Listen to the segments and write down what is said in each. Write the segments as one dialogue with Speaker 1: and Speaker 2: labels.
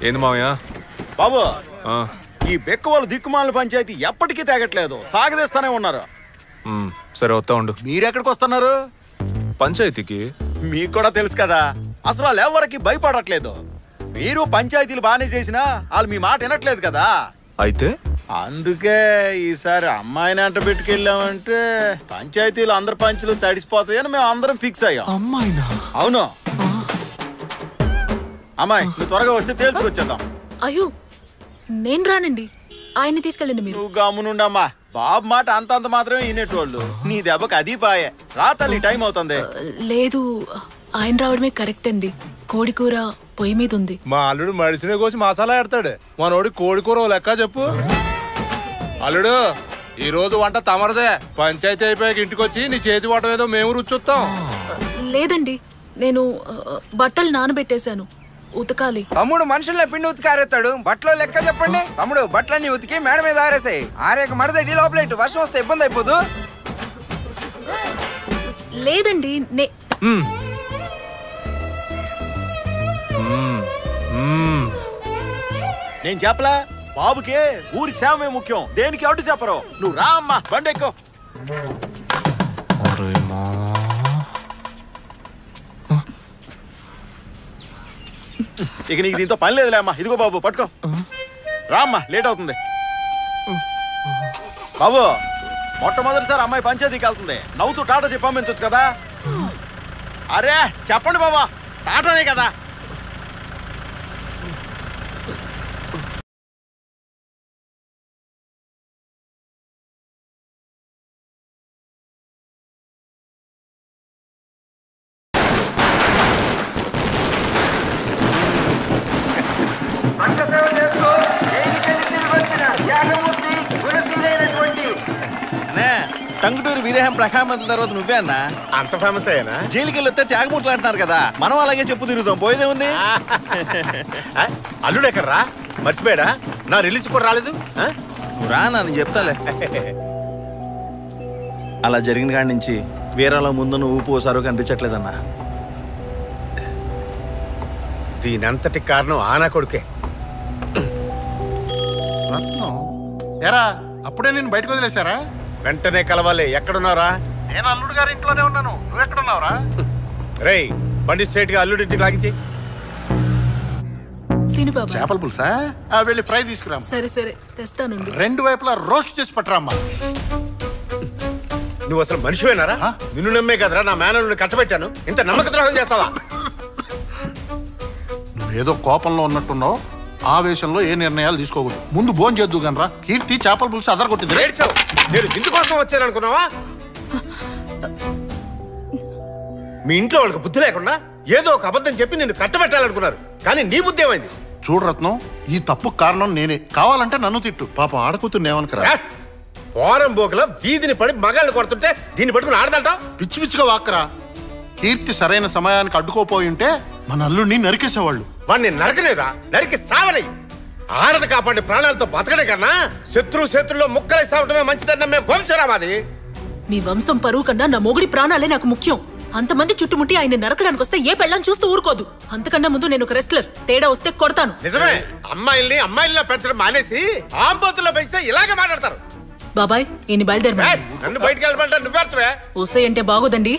Speaker 1: ఏంది మావయ్య?
Speaker 2: బాబు ఈ బెక్కవాళ్ళు దిక్కుమాల పంచాయతీ ఎప్పటికీ తేగట్లేదు, సాగదీస్తానే ఉన్నారు.
Speaker 1: సరే వస్తా ఉండు.
Speaker 2: మీరెక్కడికి వస్తున్నారు?
Speaker 1: పంచాయతీకి.
Speaker 2: మీకు కూడా తెలుసు కదా, అసలు వాళ్ళు ఎవరికి భయపడట్లేదు. మీరు పంచాయతీలు బాగానే చేసినా వాళ్ళు మీ మాట వినట్లేదు కదా.
Speaker 1: అయితే
Speaker 2: అందుకే ఈసారి అమ్మాయిని అంట పెట్టుకెళ్ళామంటే పంచాయతీలు అందరు పంచులు తడిసిపోతాయని మేము అందరం ఫిక్స్ అయ్యాం.
Speaker 1: అమ్మాయినా?
Speaker 2: అవును. అమ్మాయి నువ్వు త్వరగా వస్తే తేల్చుకొచ్చేద్దాం.
Speaker 3: అయ్యో నేను రానండి, ఆయన్ని తీసుకెళ్ళండి మీరు.
Speaker 2: నువ్వు గమ్మునుండమ్మా, బాబు మాట అంతంత మాత్రమే వినేటోళ్ళు. నీ దెబ్బకి అది పాయే. రా తల్లి, టైం అవుతుంది.
Speaker 3: లేదు, ఆయన రావడమే కరెక్ట్ అండి. కోడి కూర పొయ్యి మీద ఉంది.
Speaker 4: మా అల్లుడు మడిసినే కోసి మసాలా ఎడతాడు. మనోడి కోడి కూర లెక్క చెప్పు. అల్లుడు ఈ రోజు వంట తమరదే. పంచాయతీ అయిపోయాక ఇంటికి వచ్చి నీ చేతి వంట ఏదో మేము రుచొస్తాం.
Speaker 3: లేదండి, నేను బట్టలు నానబెట్టేశాను, ఉతకాలి.
Speaker 5: తమ్ముడు మనుషుల్లో పిండి ఉతికారేస్తాడు, బట్టలో లెక్క చెప్పండి. తమ్ముడు బట్టలన్నీ ఉతికి మేడ మీద ఆరేసాయి. ఆరేక మడదడి లోపల వర్షం వస్తే ఇబ్బంది అయిపోదు.
Speaker 3: లేదండి
Speaker 2: నేను చెప్పలా, బాబుకే ఊరి క్షేమమే ముఖ్యం, దేనికి అడ్డు చెప్పరు. నువ్వు రా అమ్మా, బండి ఎక్కు. ఇక నీకు దీంతో పని లేదులే అమ్మా. ఇదిగో బాబు పట్టుకో, రా అమ్మా, లేట్ అవుతుంది. బాబు మొట్టమొదటిసారి అమ్మాయి పంచాయతీకి వెళ్తుంది, నవ్వుతూ టాటా చెప్పి పంపించవచ్చు కదా. అరే చెప్పండి బాబా, టాటానే కదా.
Speaker 5: సంఘ సేవ చేస్తూ జైలుకెళ్ళి తిరిగి వచ్చిన త్యాగమూర్తి గుణశీలైనటువంటి
Speaker 2: టంగుటూరి వీరేహం ప్రఖామంత్రి తర్వాత నువ్వే అన్నా
Speaker 4: అంత ఫేమస్ అయ్యానా?
Speaker 2: జైలుకి వెళ్ళి వస్తే త్యాగమూర్తులు అంటున్నారు కదా, మనం అలాగే చెప్పు తిరుగుతాం, పోయేదే ఉంది.
Speaker 4: అల్లుడు ఎక్కడరా? మర్చిపోయాడా? నా రిలీజ్ కూడా రాలేదు.
Speaker 2: రా నేను చెప్తాలే. అలా జరిగిన కాడి నుంచి వీరాలో ముందు నువ్వు ఊపు ఓసారు కనిపించట్లేదన్నా.
Speaker 4: దీనంతటి కారణం ఆనా కొడుకే. ఎరా అప్పుడే నేను బయటకు వదిలేశారా? వెంటనే కలవాలి. ఎక్కడున్నారా? నేను అల్లుడు గారి ఇంట్లోనే ఉన్నాను. నువ్వు ఎక్కడున్నావురా? రేయ్ బండి స్ట్రైట్ గా అల్లుడి ఇంటికి లాగించి. చేపల పులుసా? వెళ్ళి ఫ్రై తీసుకురా.
Speaker 3: సరే సరే తెస్తాను.
Speaker 4: రెండు వైపులా రోస్ట్ చేసి పట్టరామ్మా. నువ్వు అసలు మనిషివేనారా? నిన్ను నమ్మే కదరా నా మేనల్ని కట్టబెట్టాను. ఇంత నమ్మక ద్రోహం చేస్తావా?
Speaker 6: నువ్వేదో కోపంలో ఉన్నట్టున్నావు, ఆవేశంలో ఏ నిర్ణయాలు తీసుకోకూడదు. ముందు భోజనం చేద్దు గనరా. కీర్తి చేపల పులుసు అదరగొట్టింది.
Speaker 4: నేను ఇంటి కోసం వచ్చాననుకున్నావా? మీ ఇంట్లో వాళ్ళకి బుద్ధి లేకుండా ఏదో ఒక అబద్ధం చెప్పి నిన్ను కట్టబెట్టాలనుకున్నారు, కానీ నీ బుద్ధి ఏమైంది?
Speaker 6: చూడు రత్నం, ఈ తప్పు కారణం నేనే. కావాలంటే నన్ను తిట్టు, పాపం ఆడకూతురు ఏమనుకరా.
Speaker 4: పోరం బోకల వీధిని పడి మగాళ్ళు కొడుతుంటే దీన్ని పట్టుకుని ఆడదంట.
Speaker 6: పిచ్చి పిచ్చిగా వాక్కరా. కీర్తి సరైన సమయానికి అడ్డుకోపోయి ఉంటే మన అల్లుడిని నరికేసేవాళ్ళు.
Speaker 4: వాడిని నరకలేరా, నరికి సావని. ఆడది కాపాడి ప్రాణాలతో బతకడే కన్నా శత్రులో ముక్కలై సావటమే మంచిదన్న మేము వంశరా మాది.
Speaker 3: మీ వంశం పరువు కన్నా నా మొగుడి ప్రాణాలే నాకు ముఖ్యం. అంతమంది చుట్టుముట్టి ఆయన నరకడానికి వస్తే ఏ పెళ్ళని చూస్తూ ఊరుకోదు. అంతకన్నా ముందు నేను ఒక రెస్లర్, తేడా వస్తే కొడతాను.
Speaker 4: నిజమే, అమ్మాయిల్లో పెంచడం మానేసి ఆంబోతుల్లో పెంచితే ఇలాగే మాట్లాడతారు.
Speaker 3: బాబాయ్ ఈయన బయలుదేరమని.
Speaker 4: నన్ను బయటకు వెళ్ళమంటా నువ్వెడతావే?
Speaker 3: ఓసే అంటే బాగోదండి.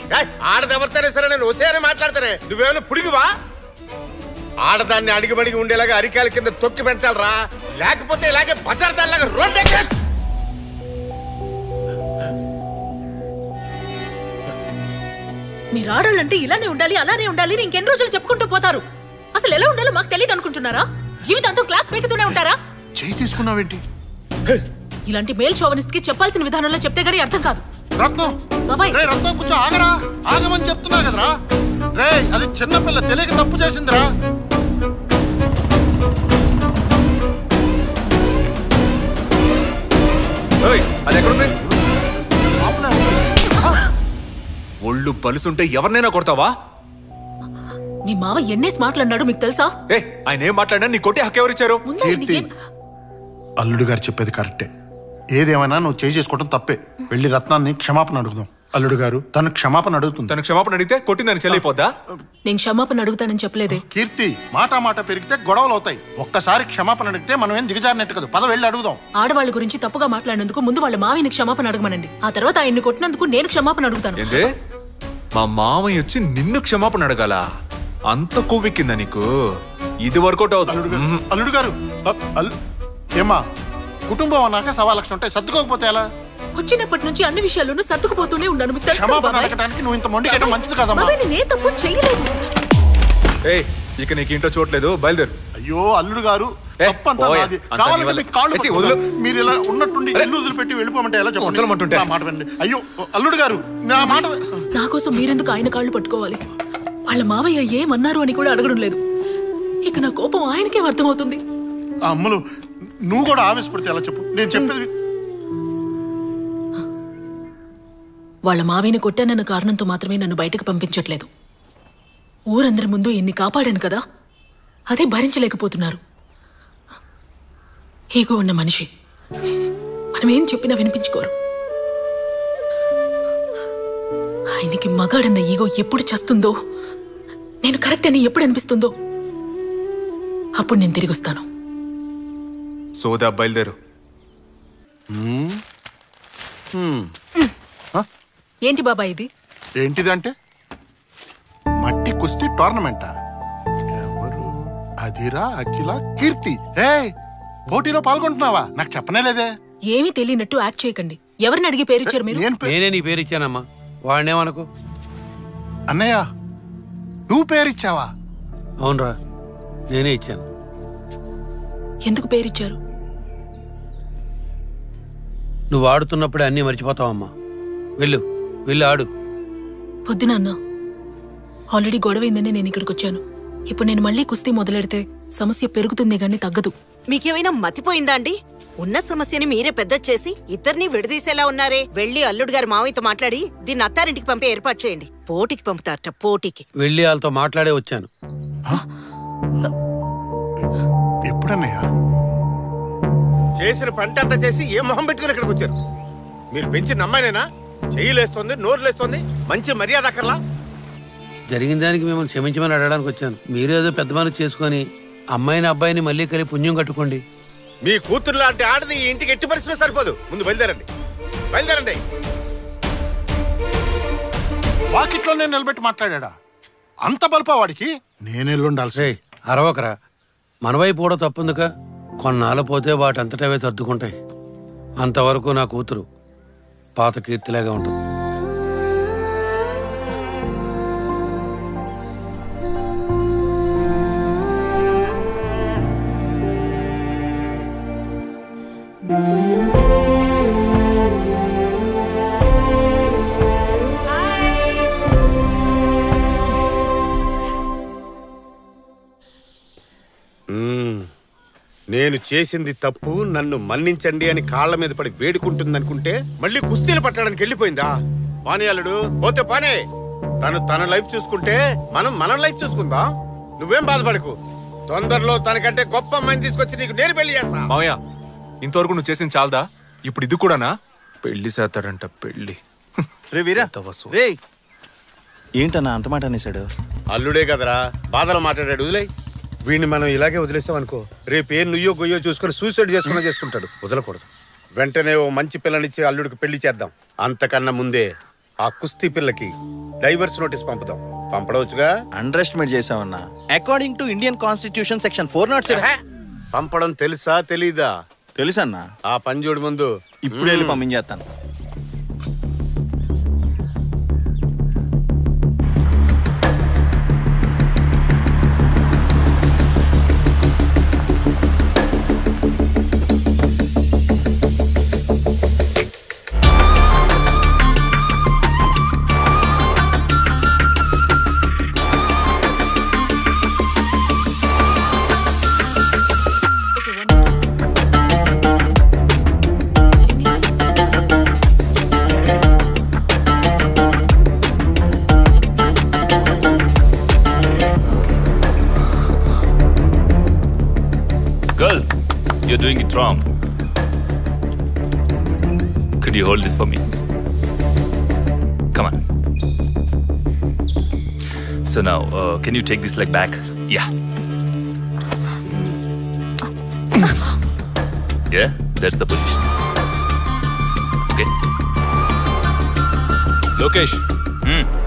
Speaker 4: ఆడదెవరితేనే సరే నేను ఓసే అని మాట్లాడతానే. నువ్వేమైనా పుడిగివా? ఆడదాన్ని అడిగిబడిగి ఉండేలాగా అరికాల కింద తొక్కి పెంచాలరా, లేకపోతే ఇలాగే బజార్దాల్లాగా రోడ్డు ఎక్కి.
Speaker 3: మీరు ఆడాలంటే ఇలానే ఉండాలి, అలానే ఉండాలి, ఇంకెన్ని రోజులు చెప్పుకుంటూ పోతారు. అసలు ఎలా ఉండాలో మాకు తెలియదు అనుకుంటున్నారా? జీవితంతో క్లాస్ పీకుతూనే ఉంటారా?
Speaker 6: చేయి తీసుకున్నావేంటి?
Speaker 3: ఇలాంటి మేల్ షోవనిస్ట్ కి చెప్పాల్సిన విధానంలో చెప్తే గానీ అర్థం కాదు.
Speaker 6: రత్నం
Speaker 3: బాబాయ్,
Speaker 6: రే రత్నం కొంచెం ఆగరా. ఆగమని చెప్తున్నా కదరా. రే అది చిన్నపిల్ల, తెలియక తప్పు చేసిందిరా.
Speaker 1: అది ఎక్కడుంది? ఒళ్ళు పలుసుంటే ఎవరినైనా కొడతావా?
Speaker 3: మీ మావ ఎన్నేసి మాట్లాడినాడు మీకు తెలుసా?
Speaker 1: ఆయన ఏం మాట్లాడినా నీ కొట్టే హక్కు ఎవరిచ్చారు?
Speaker 6: అల్లుడు గారు చెప్పేది కరెక్టే. ఏదేమైనా నువ్వు చేసుకోవడం తప్పే. వెళ్ళి రత్నాన్ని క్షమాపణ అడుగుదాం. అల్లుడు గారు తను క్షమాపణ అడుగుతుంది.
Speaker 1: తన క్షమాపణ అడిగితే కొట్టిందని చెల్లిపోద్దా?
Speaker 3: నేను క్షమాపణ అడుగుతానని చెప్పలేదే.
Speaker 6: కీర్తి మాట పెరిగితే గొడవలు అవుతాయి. ఒక్కసారి క్షమాపణ అడిగితే మనం ఏం దిగజారినట్టు కదా. పద వెళ్ళి అడుగుదాం.
Speaker 3: ఆడవాళ్ళ గురించి తప్పుగా మాట్లాడినందుకు ముందు వాళ్ళ మావిని క్షమాపణ అడగమనండి. ఆ తర్వాత ఆయన్ని కొట్టినందుకు నేను క్షమాపణ అడుగుతాను.
Speaker 1: ఏందే మా మామయ్య వచ్చి నిన్ను క్షమాపణ అడగాల? అంత కొవ్వెక్కిందా నీకు? ఇది వర్కౌట్ అవుతుంది.
Speaker 6: అల్లుడు గారు ఏమా కుటుంబం అన్నాక 1,00,000 ఉంటాయి. సర్దుకోకపోతే ఎలా?
Speaker 3: వచ్చినప్పటి నుంచి అన్ని విషయాల్లోనూ సర్దుకుపోతూనే ఉన్నాను. మీకు తెలుసు కదా
Speaker 6: క్షమాపణ
Speaker 3: బాబాయ్?
Speaker 6: అడగడానికి నువ్వు ఇంత మొండికేయడం మంచిది కదమ్మా.
Speaker 3: బాబాయ్, నేను ఏ తప్పు చేయలేదు.
Speaker 1: ఏయ్ ఇక నీకు ఇంట్లో చూడలేదు, బయలుదేరు.
Speaker 6: అయ్యో అల్లుడు గారు తప్పంతా
Speaker 1: పోయే,
Speaker 6: నాది.
Speaker 1: అంతా
Speaker 6: కావాలంటే
Speaker 1: నీ వల్లే.
Speaker 6: మీకు కాళ్ళు
Speaker 1: ఏచి,
Speaker 6: పట్టుకుంటా.
Speaker 1: వదిలు.
Speaker 6: మీరు ఇలా ఉన్నట్టుండి ఇల్లు వదిలిపెట్టి వెళ్ళిపోమంటే ఎలా చెప్పండి?
Speaker 1: వదలమంటుంటే.
Speaker 6: నా మాట వినండి. అయ్యో అల్లుడు గారు నా మాట
Speaker 3: నా కోసం మీరెందుకు ఆయన కాళ్ళు పట్టుకోవాలి? వాళ్ళ మావయ్య ఏమన్నారు అని కూడా అడగడం లేదు. ఇక నా కోపం ఆయనకే అర్థమవుతుంది.
Speaker 6: అమ్మలు నువ్వు కూడా ఆవేశపడితే ఎలా చెప్పు? నేను చెప్పేది
Speaker 3: వాళ్ళ మావయ్యని కొట్టానన్న కారణంతో మాత్రమే నన్ను బయటకు పంపించట్లేదు. ఊరందరి ముందు ఇన్ని కాపాడాను కదా, అదే భరించలేకపోతున్నారు. ఈగో ఉన్న మనిషి మనం ఏం చెప్పినా వినిపించుకోరు. ఆయనకి మగాడన్న ఈగో ఎప్పుడు చస్తుందో, నేను కరెక్ట్ అని ఎప్పుడు అనిపిస్తుందో అప్పుడు నేను తిరిగి వస్తాను.
Speaker 1: సోదా బయలుదేరు.
Speaker 3: ఏంటి బాబా ఇది?
Speaker 6: ఏంటిదంటే మట్టి కుస్తీ టోర్నమెంటా? ఎవరు? అదిరా అఖిల కీర్తి. ఏ పోటీలో పాల్గొంటున్నావా? నాకు చెప్పనే లేదే.
Speaker 3: ఏమీ తెలియనట్టు యాక్ట్ చేయకండి. ఎవరిని అడిగి పేరిచ్చారు మీరు?
Speaker 7: నేనే నీ పేరు ఇచ్చానమ్మా, వాడినేమనుకో.
Speaker 6: అన్నయ్య నువ్వు పేరిచ్చావా?
Speaker 7: అవునరా, నేనే ఇచ్చాను.
Speaker 3: ఎందుకు పేరిచ్చారు?
Speaker 7: నువ్వు ఆడుతున్నప్పుడే అన్నీ మర్చిపోతావమ్మా. వెళ్ళు వెళ్ళి ఆడు.
Speaker 3: పొద్దున అన్నా, ఆల్రెడీ గొడవైందని నేను ఇక్కడికి వచ్చాను. ఇప్పుడు నేను మళ్ళీ కుస్తీ మొదలెడితే సమస్య పెరుగుతుంది గానీ తగ్గదు.
Speaker 8: మీకేమైనా మతిపోయిందా అండి? ఉన్న సమస్యని మీరే పెద్ద చేసి ఇద్దరిని విడదీసేలా ఉన్నారే. వెళ్ళి అల్లుడు గారి మావయ్యతో మాట్లాడి దీన్ని అత్తారింటికి పంపే ఏర్పాటు చేయండి. పోటీకి పంపుతారట, పోటీకి.
Speaker 7: వెళ్ళి వాళ్ళతో మాట్లాడే వచ్చాను.
Speaker 6: ఎప్పుడన్నయ్యా?
Speaker 4: చేసిన పంట అంతా చేసి ఏ మొహం పెట్టుకుని ఇక్కడికి వచ్చారు? మీరు పెంచిన అమ్మాయినేనా? చెయ్యిలేస్తోంది, నోరులేస్తోంది, మంచి మర్యాద అక్కర్లా?
Speaker 7: జరిగిన దానికి మిమ్మల్ని క్షమించమని అడగడానికి వచ్చాను. మీరేదో పెద్ద మనసు చేసుకొని అమ్మాయిని అబ్బాయిని మళ్ళీ కలిపి పుణ్యం కట్టుకోండి.
Speaker 4: మీ కూతురు లాంటి ఆడది ఈ ఇంటికి ఎట్టి పరిస్థితిలో సరిపోదు. ముందు బయలుదేరండి, బయలుదేరండి.
Speaker 6: వాకిట్లోనే నిలబెట్టి మాట్లాడా? అంత బల్పా వాడికి? నేనెళ్ళుండాల్సి.
Speaker 7: అరవకరా, మనవైపు కూడా తప్పుందిక. కొన్నాళ్ళు పోతే వాటంతటవే సర్దుకుంటాయి. అంతవరకు నా కూతురు పాత కీర్తిలాగా ఉంటుంది.
Speaker 4: నేను చేసింది తప్పు, నన్ను మన్నించండి అని కాళ్ల మీద పడి వేడుకుంటుందనుకుంటే మళ్ళీ కుస్తీలు పట్టడానికి వెళ్ళిపోయిందా? పానే అల్లుడు, పోతే పానే. తన లైఫ్ చూసుకుంటే మనం మన లైఫ్ చూసుకుందాం. నువ్వేం బాధపడకు. తొందరలో తనకంటే గొప్ప అమ్మాయిని తీసుకొచ్చి నీకు నేను పెళ్లి చేస్తా.
Speaker 1: మామయ్య, ఇంతవరకు నువ్వు చేసింది చాలదా? ఇప్పుడు ఇది కూడానా? పెళ్లి చేస్తాడంట, పెళ్లి.
Speaker 2: రే వీరా, రే ఏంటన్నా అంత మాట అనేసాడు?
Speaker 4: అల్లుడే కదరా, బాధలో మాట్లాడాడు. వదిలే వీడిని మనం ఇలాగే వదిలేస్తాం అనుకో, రేపు ఏం నుయ్యో గొయ్యో చూసుకొని సూసైడ్ చేసుకుంటాడు. వదలకూడదు. వెంటనే ఓ మంచి పిల్లనిచ్చి అల్లుడికి పెళ్లి చేద్దాం. అంతకన్నా ముందే ఆ కుస్తీ పిల్లకి డైవర్స్ నోటీస్ పంపుదాం. పంపడవచ్చుగా?
Speaker 2: అండర్ ఎస్టిమేట్ చేసావన్నా. According to Indian constitution section 407.
Speaker 4: పంపడం తెలుసా తెలీదా?
Speaker 2: తెలుసన్నా.
Speaker 4: ఆ పని చూడు ముందు.
Speaker 2: ఇప్పుడు వెళ్ళి పంపించేస్తాను.
Speaker 9: Girls, you're doing it wrong. Could you hold this for me? Come on. So now, can you take this leg back? Yeah. Yeah, that's the position. Okay.
Speaker 1: Lokesh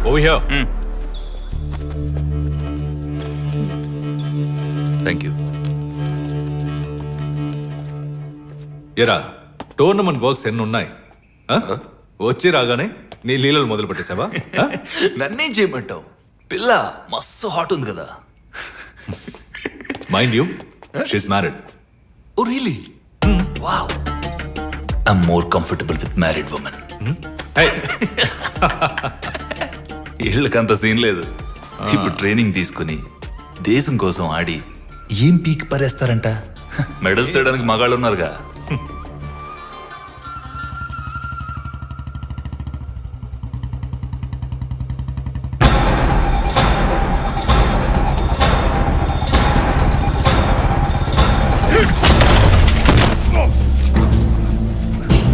Speaker 1: over here.
Speaker 9: Thank you.
Speaker 10: ఎరా tournament works ఎన్ని ఉన్నాయి వచ్చి రాగానే నీ లీలలు మొదలు పెట్టేసావా?
Speaker 9: నన్నేం చేయమంటావు? పిల్ల మస్తు హాట్ ఉంది కదా.
Speaker 10: Mind you she's married.
Speaker 9: Oh really? Wow. I'm more comfortable with married women. వీళ్ళకంత సీన్ లేదు. ఇప్పుడు ట్రైనింగ్ తీసుకుని దేశం కోసం ఆడి ఏం పీకి పరేస్తారంట. మెడల్స్ చేయడానికి మగాళ్ళు ఉన్నారుగా.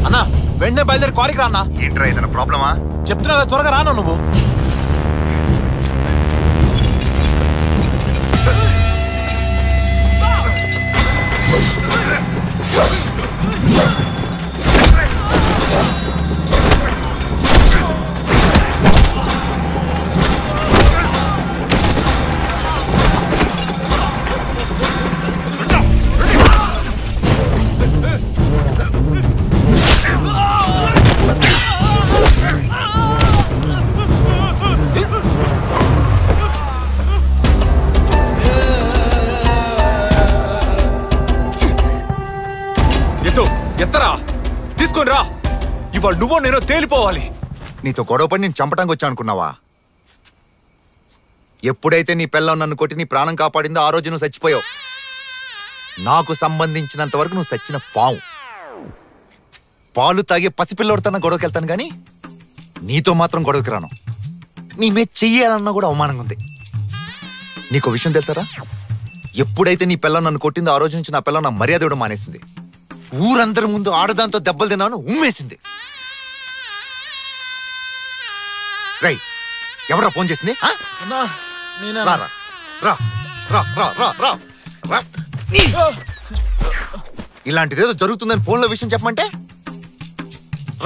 Speaker 11: అన్నా వెంటనే బయలుదేరి కారికి రా అన్నా.
Speaker 12: ఏంట్రా ఏదైనా ప్రాబ్లమా?
Speaker 11: చెప్తున్నా కదా, త్వరగా రాను నువ్వు.
Speaker 1: ఎత్తరా తీసుకొని రా. ఇవాళ నువ్వో నేనో తేలిపోవాలి.
Speaker 12: నీతో గొడవపడి నేను చంపటానికి వచ్చా అనుకున్నావా? ఎప్పుడైతే నీ పిల్లం నన్ను కొట్టి నీ ప్రాణం కాపాడిందో ఆ రోజు నువ్వు చచ్చిపోయావు. నాకు సంబంధించినంత వరకు నువ్వు చచ్చిన పావు. పాలు తాగే పసిపిల్లడితోన్న గొడవకి వెళ్తాను కానీ నీతో మాత్రం గొడవకి రాను. నీ మీద చెయ్యాలన్నా కూడా అవమానంగా ఉంది. నీకు విషయం తెలుసారా? ఎప్పుడైతే నీ పిల్లం నన్ను కొట్టిందో ఆ రోజు నుంచి నా పిల్లం నా మర్యాద ఇవ్వడం మానేసింది. ఊరందరి ముందు ఆడదాంతో దెబ్బలు తిన్నాను ఉమ్మేసింది. రై ఎవరా ఫోన్ చేసింది? ఇలాంటిదేదో జరుగుతుందని ఫోన్లో విషయం చెప్పమంటే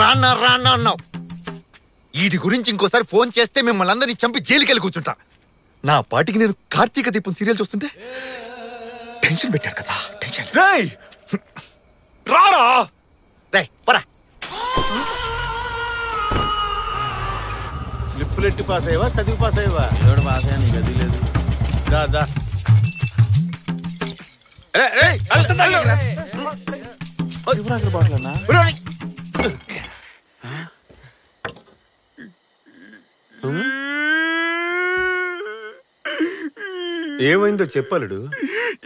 Speaker 12: రాన్నా రాన్నా అన్నావు. వీటి గురించి ఇంకోసారి ఫోన్ చేస్తే మిమ్మల్ని అందరినీ చంపి జైలుకెళ్ళి కూర్చుంటా. నా పాటికి నేను కార్తీక దీపం సీరియల్ చూస్తుంటే టెన్షన్ పెట్టారు కదా. టెన్షన్
Speaker 1: రారా.
Speaker 12: రేయ్ పరా.
Speaker 4: స్లిప్పులెట్టి పాస్ అయ్యవా చదివి పాస్ అయ్యవా? ఏడు పాస్ అయ్యా, నీకు అది లేదు. దా ఏమైందో చెప్పాలడు.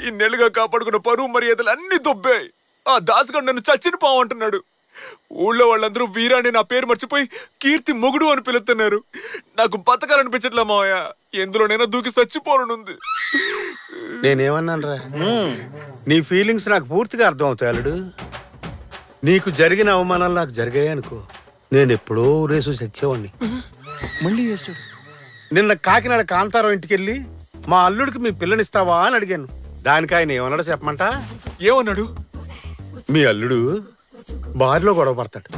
Speaker 1: ఇన్నేళ్ళుగా కాపాడుకున్న పరువు మర్యాదలు అన్ని దొబ్బాయి. ఆ దాసుగాడు నన్ను చచ్చిన పావంటున్నాడు. ఊళ్ళో వాళ్ళందరూ వీరాని నా పేరు మర్చిపోయి కీర్తి మొగుడు అని పిలుస్తున్నారు. నాకు బతకాలనిపించట్లే మావయ్య. ఎందులోనైనా దూకి చచ్చిపోనుంది.
Speaker 4: నేనేమన్నాను రా? నీ ఫీలింగ్స్ నాకు పూర్తిగా అర్థం అవుతాయి అల్లుడు. నీకు జరిగిన అవమానాలు నాకు జరిగాయి అనుకో, నేను ఎప్పుడో రేసు చచ్చేవాడిని. మళ్ళీ చేస్తాడు. నిన్న కాకినాడ కాంతారావు ఇంటికి వెళ్ళి మా అల్లుడికి మీ పిల్లనిస్తావా అని అడిగాను. దానికి ఆయన ఏమన్నాడో చెప్పమంట?
Speaker 1: ఏమన్నాడు?
Speaker 4: మీ అల్లుడు బారిలో గొడవ పడతాడు,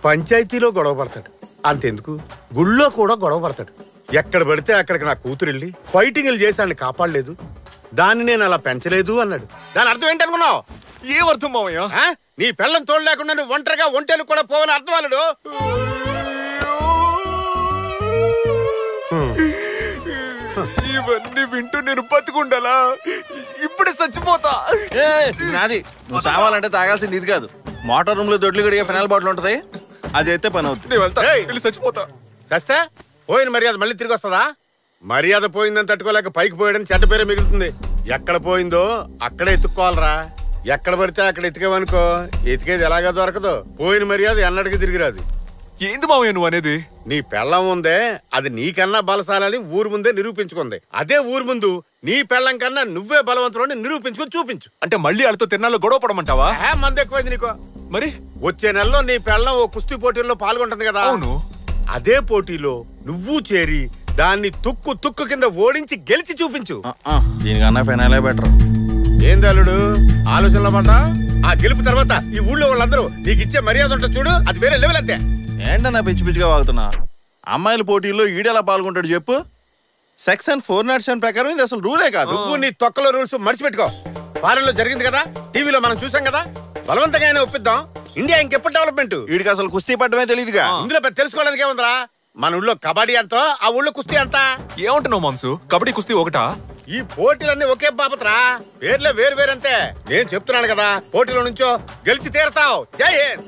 Speaker 4: పంచాయతీలో గొడవ పడతాడు, అంతెందుకు గుళ్ళో కూడా గొడవ పడతాడు. ఎక్కడ పడితే అక్కడికి నా కూతురు వెళ్ళి ఫైటింగ్లు చేసి ఆయన కాపాడలేదు, దాన్ని నేను అలా పెంచలేదు అన్నాడు. దాని అర్థం ఏంటనుకున్నావు?
Speaker 1: ఏమర్థం మావయ్య?
Speaker 4: నీ పిల్లని తోడు లేకుండా నువ్వు ఒంటరిగా ఒంటేలు కూడా పోవని అర్థం అల్లుడు.
Speaker 1: ఇవన్నీ వింటూ నేను బతికుండాలా? ఇప్పుడే చచ్చిపోతా.
Speaker 2: నాది నువ్వు చావాలంటే తాగాల్సింది ఇది కాదు. మోటార్ రూమ్ లో దొడ్లు గడిగే ఫినాల్ బాటిల్ ఉంటది, అది అయితే పని అవుతుంది.
Speaker 4: చచ్చిపోతా. చస్తే పోయిన మర్యాద మళ్ళీ తిరిగి వస్తుందా? మర్యాద పోయిందని తట్టుకోలేక పైకి పోయడం చెడ్డ పేరే మిగులుతుంది. ఎక్కడ పోయిందో అక్కడే ఎత్తుక్కోవాలరా. ఎక్కడ పడితే అక్కడ ఎతికేవనుకో, ఎతికేది ఎలాగా దొరకదు. పోయిన మర్యాద ఎన్నటికీ తిరిగిరాదు.
Speaker 1: ఏంది మావయ్య నువ్వు అనేది?
Speaker 4: నీ పెళ్ళం ఉందే, అది నీకన్నా బలశాలని ఊరు ముందే నిరూపించుకుంది. అదే ఊరు ముందు నీ పెళ్ళం కన్నా నువ్వే బలవంతులని నిరూపించుకొని చూపించు.
Speaker 1: అంటే మళ్ళీ వాళ్ళతో తిరణాల్లో గొడవ పడమంటావా?
Speaker 4: మంది ఎక్కువైంది నీకు.
Speaker 1: మరి
Speaker 4: వచ్చే నెలలో నీ పెళ్ళం ఓ కుస్తీ పోటీల్లో పాల్గొంటుంది కదా.
Speaker 1: అవును.
Speaker 4: అదే పోటీలో నువ్వు చేరి దాన్ని తుక్కు తుక్కు కింద ఓడించి గెలిచి చూపించు.
Speaker 2: దీనికన్నా ఫైనలే బెటర్.
Speaker 4: ఏంది అల్లుడు ఆలోచనలో పడ్డా? ఆ గెలుపు తర్వాత ఈ ఊళ్ళో వాళ్ళందరూ నీకు ఇచ్చే మర్యాద ఉంటుంది చూడు, అది వేరే లెవెల్ అంతే.
Speaker 2: ఏంటన్నా పిచ్చి పిచ్చిగా వాగుతున్నా? అమ్మాయిల పోటీల్లో ఈడెలా పాల్గొంటాడు చెప్పు? సెక్షన్ 407 ప్రకారం ఇది అసలు రూలే కాదు.
Speaker 4: నువ్వు నీ తొక్కలో రూల్స్ మర్చిపెట్టుకో. ఫారెన్ లో జరిగింది కదా, టీవీలో మనం చూసాం కదా. బలవంతంగా అయినా ఒప్పిద్దాం. ఇండియా ఇంకెప్పుడు డెవలప్మెంట్?
Speaker 2: వీడికి అసలు కుస్తీ పడ్డమే తెలియదుగా.
Speaker 4: ఇందులో పెద్ద తెలుసుకోవడానికి ఏముందిరా? మన ఊళ్ళో కబడ్డీ ఎంతో, ఆ ఊళ్ళో కుస్తీ ఎంత?
Speaker 1: ఏమంటున్నావు మాంసు? కబడ్డీ కుస్తీ ఒకటా?
Speaker 4: ఈ పోటీలన్నీ ఒకే బాపత్రా, పేర్లే వేరు వేరంతే. నేను చెప్తున్నాను కదా, పోటీలో నుంచో గెలిచి తీరతావు. జై హింద్.